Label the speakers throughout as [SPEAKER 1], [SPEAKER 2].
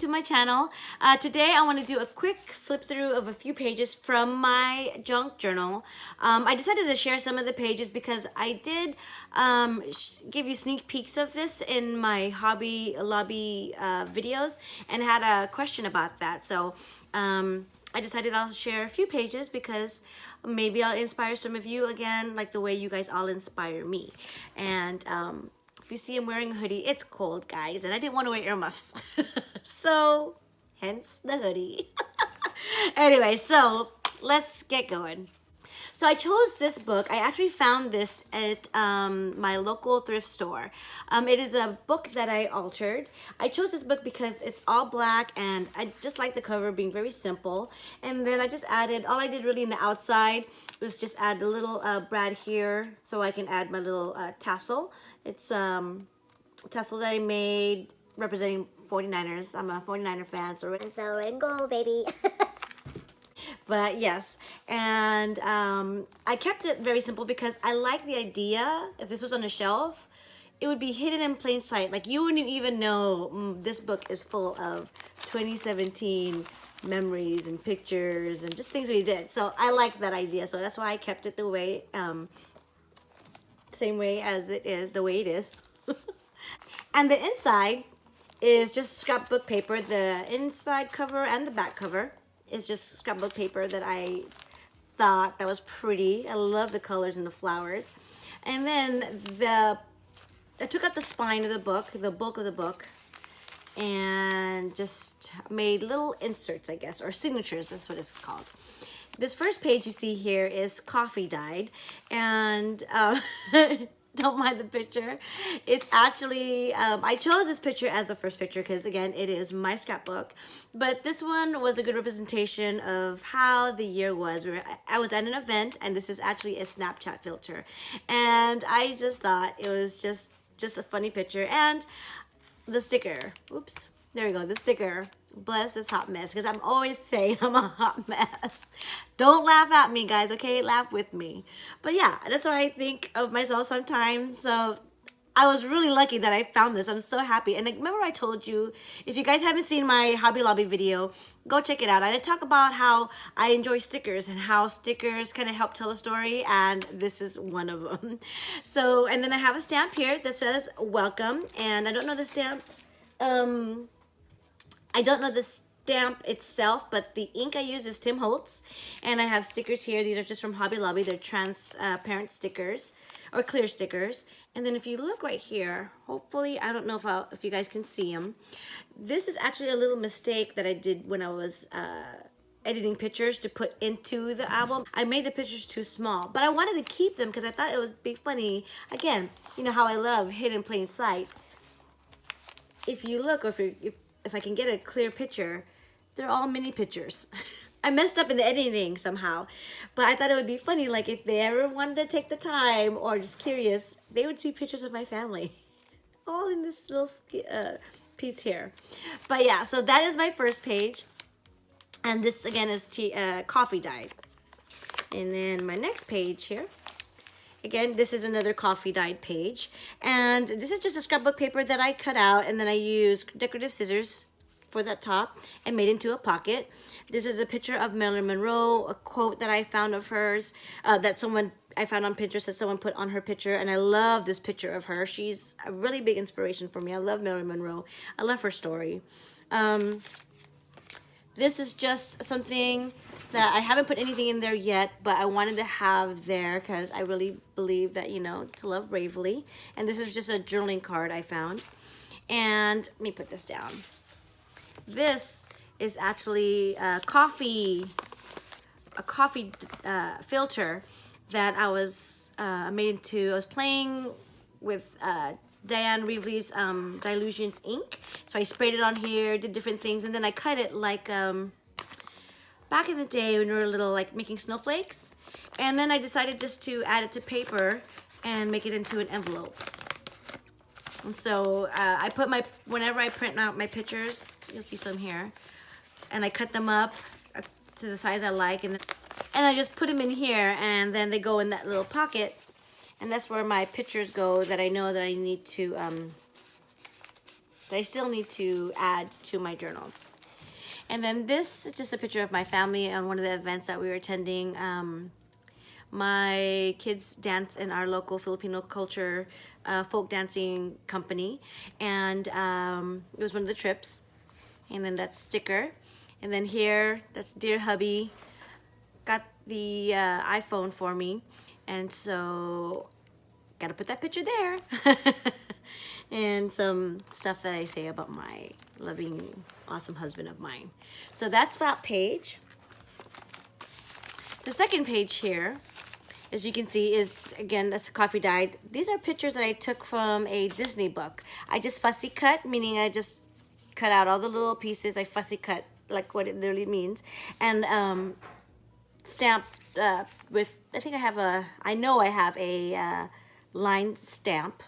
[SPEAKER 1] to my channel. Today I want to do a quick flip through of a few pages from my junk journal. I decided to share some of the pages because I did give you sneak peeks of this in my Hobby Lobby videos and had a question about that. So I decided I'll share a few pages because maybe I'll inspire some of you again, like the way you guys all inspire me. And if you see I'm wearing a hoodie, it's cold, guys, and I didn't want to wear earmuffs. So, hence the hoodie. Anyway, so let's get going. So I chose this book. I actually found this at my local thrift store. It is a book that I altered. I chose this book because it's all black and I just like the cover being very simple. And then I just added, all I did really in the outside was just add a little brad here so I can add my little tassel. It's a tassel that I made representing 49ers. I'm a 49er fan, so
[SPEAKER 2] red and gold, baby.
[SPEAKER 1] But yes, and I kept it very simple because I like the idea, if this was on a shelf, it would be hidden in plain sight. Like you wouldn't even know this book is full of 2017 memories and pictures and just things we did. So I like that idea. So that's why I kept it the way, same way as it is, the way it is. And the inside is just scrapbook paper. The inside cover and the back cover is just scrapbook paper that I thought that was pretty. I love the colors and the flowers. And then I took out the spine of the book, the bulk of the book, and just made little inserts, I guess, or signatures, that's what it's called. This first page you see here is coffee dyed, and don't mind the picture. It's actually, I chose this picture as the first picture because, again, it is my scrapbook. But this one was a good representation of how the year was. I was at an event, and this is actually a Snapchat filter. And I just thought it was just a funny picture. And the sticker, oops, there we go, the sticker. Bless this hot mess, because I'm always saying I'm a hot mess. Don't laugh at me, guys, okay? Laugh with me. But yeah, that's what I think of myself sometimes. So I was really lucky that I found this. I'm so happy. And remember I told you, if you guys haven't seen my Hobby Lobby video, go check it out. I talk about how I enjoy stickers and how stickers kind of help tell a story, and this is one of them. So, and then I have a stamp here that says welcome, and I don't know the stamp. I don't know the stamp itself, but the ink I use is Tim Holtz. And I have stickers here. These are just from Hobby Lobby. They're transparent stickers or clear stickers. And then if you look right here, hopefully, I don't know if you guys can see them. This is actually a little mistake that I did when I was editing pictures to put into the album. I made the pictures too small, but I wanted to keep them because I thought it would be funny. Again, you know how I love hidden in plain sight. If you look, or if I can get a clear picture, they're all mini pictures. I messed up in the editing somehow, but I thought it would be funny, like if they ever wanted to take the time or just curious, they would see pictures of my family all in this little piece here. But yeah, so that is my first page, and this again is coffee dyed. And then my next page here, again, this is another coffee dyed page. And this is just a scrapbook paper that I cut out, and then I used decorative scissors for that top and made into a pocket. This is a picture of Marilyn Monroe, a quote that I found of hers, that I found on Pinterest that someone put on her picture, and I love this picture of her. She's a really big inspiration for me. I love Marilyn Monroe. I love her story. This is just something that I haven't put anything in there yet, but I wanted to have there because I really believe that, you know, to love bravely. And this is just a journaling card I found. And let me put this down. This is actually a coffee filter that I was made into. I was playing with Diane Reevely's Dilutions ink. So I sprayed it on here, did different things, and then I cut it like back in the day when we were little, like making snowflakes. And then I decided just to add it to paper and make it into an envelope. And so I put whenever I print out my pictures, you'll see some here, and I cut them up to the size I like, and I just put them in here, and then they go in that little pocket. And that's where my pictures go that I know that I need to that I still need to add to my journal. And then this is just a picture of my family on one of the events that we were attending. My kids dance in our local Filipino culture folk dancing company, and it was one of the trips. And then that sticker, and then here, that's dear hubby, got the iPhone for me, and so gotta put that picture there. And some stuff that I say about my loving, awesome husband of mine. So that's that page. The second page here, as you can see, is, again, that's coffee dyed. These are pictures that I took from a Disney book. I just fussy cut, meaning I just cut out all the little pieces. I fussy cut, like what it literally means. And stamped with, I think I have a, I know I have a line stamp.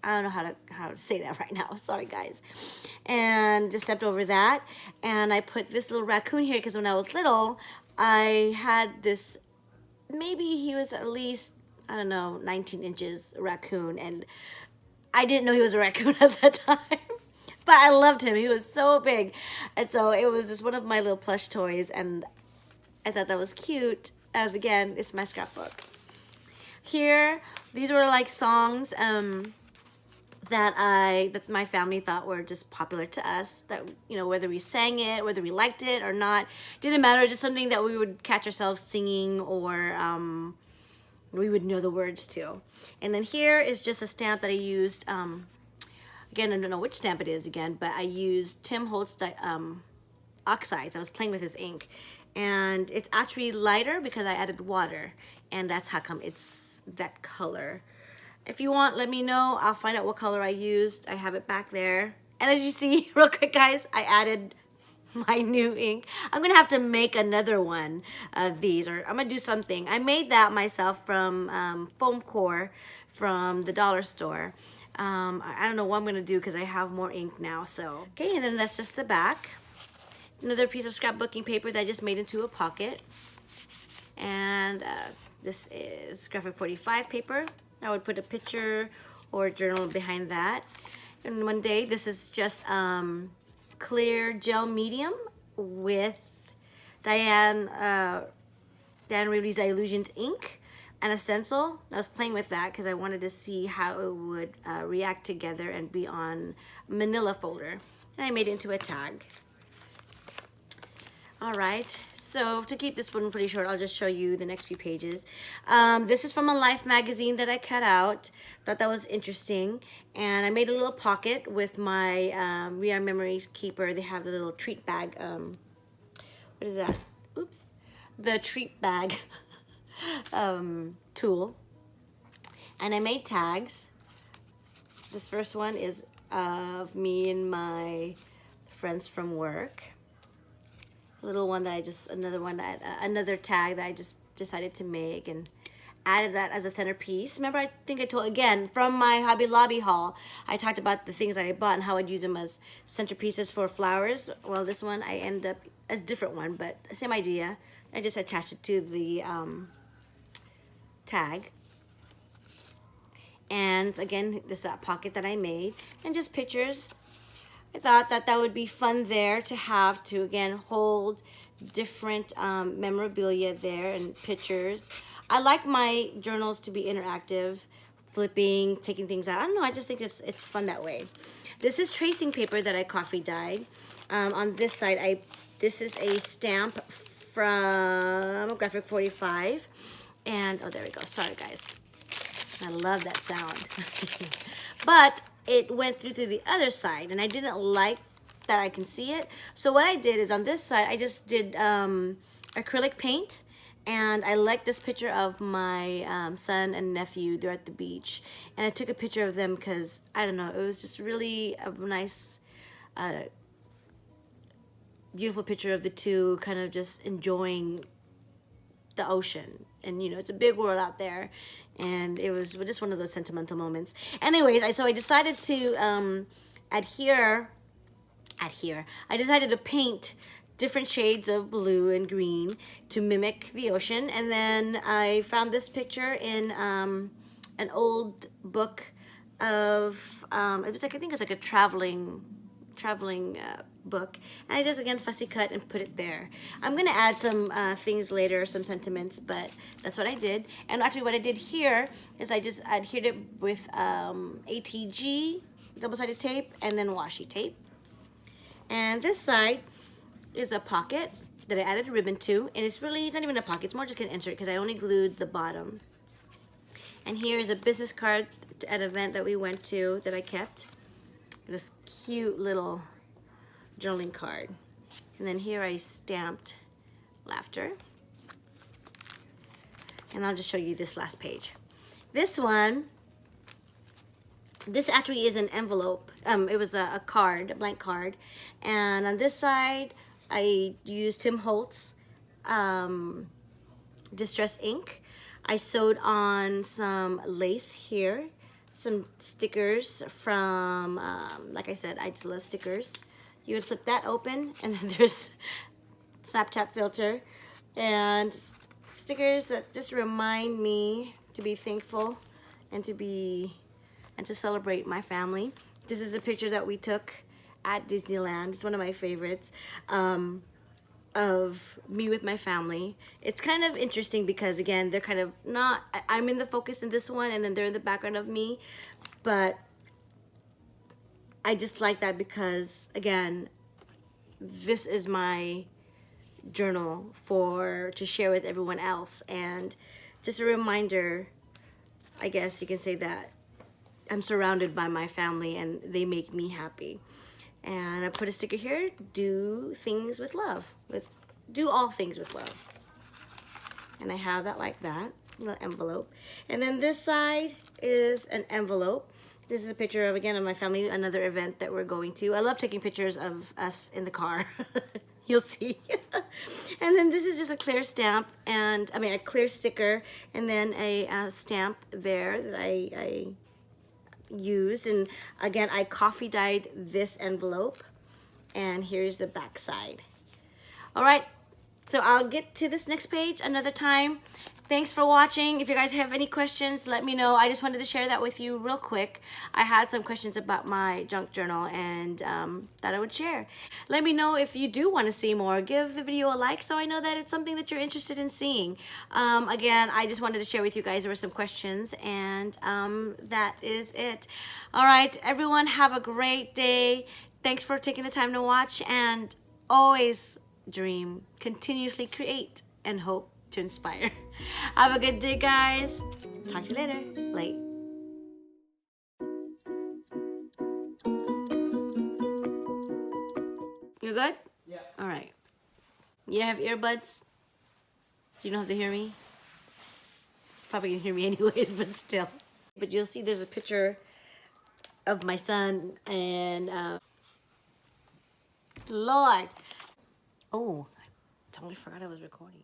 [SPEAKER 1] I don't know how to say that right now. Sorry, guys. And just stepped over that. And I put this little raccoon here because when I was little, I had this, maybe he was at least, I don't know, 19 inches raccoon. And I didn't know he was a raccoon at that time. But I loved him. He was so big. And so it was just one of my little plush toys. And I thought that was cute. As again, it's my scrapbook. Here, these were like songs that my family thought were just popular to us, that, you know, whether we sang it, whether we liked it or not, didn't matter, just something that we would catch ourselves singing, or we would know the words to. And then here is just a stamp that I used, again, I don't know which stamp it is again, but I used Tim Holtz oxides. I was playing with his ink, and it's actually lighter because I added water, and that's how come it's that color. If you want, let me know. I'll find out what color I used. I have it back there. And as you see, real quick, guys, I added my new ink. I'm gonna have to make another one of these, or I'm gonna do something. I made that myself from foam core from the dollar store. I don't know what I'm gonna do because I have more ink now. So okay, and then that's just the back. Another piece of scrapbooking paper that I just made into a pocket. And this is graphic 45 paper. I would put a picture or a journal behind that. And one day, this is just clear gel medium with Dan Ridley's Illusions ink and a stencil. I was playing with that because I wanted to see how it would react together and be on manila folder. And I made it into a tag. All right, so to keep this one pretty short, I'll just show you the next few pages. This is from a Life magazine that I cut out. Thought that was interesting. And I made a little pocket with my We Are Memories keeper. They have the little treat bag. What is that? Oops. The treat bag tool. And I made tags. This first one is of me and my friends from work. Little one that I just, another tag that I just decided to make and added that as a centerpiece. Remember, I think I told, again, from my Hobby Lobby haul, I talked about the things that I bought and how I'd use them as centerpieces for flowers. Well, this one, I end up, a different one, but same idea. I just attached it to the tag. And again, there's that pocket that I made, and just pictures. I thought that that would be fun there to have to, again, hold different memorabilia there and pictures. I like my journals to be interactive, flipping, taking things out. I don't know, I just think it's fun that way. This is tracing paper that I coffee dyed. On this side, this is a stamp from Graphic 45. And, oh, there we go. Sorry, guys. I love that sound. But it went through to the other side, and I didn't like that I can see it. So what I did is on this side, I just did acrylic paint, and I liked this picture of my son and nephew. They're at the beach, and I took a picture of them because, I don't know, it was just really a nice, beautiful picture of the two kind of just enjoying the ocean. And, you know, it's a big world out there. And it was just one of those sentimental moments. Anyways, so I decided to I decided to paint different shades of blue and green to mimic the ocean. And then I found this picture in an old book of, it was like, I think it was like a traveling traveling book, and I just again fussy cut and put it there. I'm gonna add some things later, some sentiments, but that's what I did. And actually what I did here is I just adhered it with ATG double-sided tape and then washi tape. And this side is a pocket that I added a ribbon to, and it's really not even a pocket, it's more just an insert because I only glued the bottom. And here is a business card at an event that we went to that I kept. This cute little journaling card. And then here I stamped laughter. And I'll just show you this last page. This one, this actually is an envelope. It was a card, a blank card. And on this side, I used Tim Holtz Distress ink. I sewed on some lace here, some stickers from, like I said, I just love stickers. You would flip that open, and then there's Snapchat filter and stickers that just remind me to be thankful and to celebrate my family. This is a picture that we took at Disneyland. It's one of my favorites. Of me with my family. It's kind of interesting because again, they're kind of not, I'm in the focus in this one and then they're in the background of me, but I just like that because again, this is my journal to share with everyone else, and just a reminder, I guess you can say, that I'm surrounded by my family and they make me happy. And I put a sticker here, do things with love. Do all things with love. And I have that like that, little envelope. And then this side is an envelope. This is a picture of, again, of my family, another event that we're going to. I love taking pictures of us in the car. You'll see. And then this is just a clear stamp, and I mean a clear sticker, and then a stamp there that I used. And again, I coffee dyed this envelope, and here's the back side. All right, so I'll get to this next page another time. Thanks for watching. If you guys have any questions, let me know. I just wanted to share that with you real quick. I had some questions about my junk journal and thought I would share. Let me know if you do want to see more. Give the video a like so I know that it's something that you're interested in seeing. Again, I just wanted to share with you guys, there were some questions, and that is it. All right, everyone, have a great day. Thanks for taking the time to watch, and always dream, continuously create, and hope to inspire. Have a good day, guys. Talk to you later. Late. You good? Yeah. All right. You have earbuds, so you don't have to hear me. Probably can hear me anyways, but still. But you'll see there's a picture of my son and Lord. Oh, I totally forgot I was recording.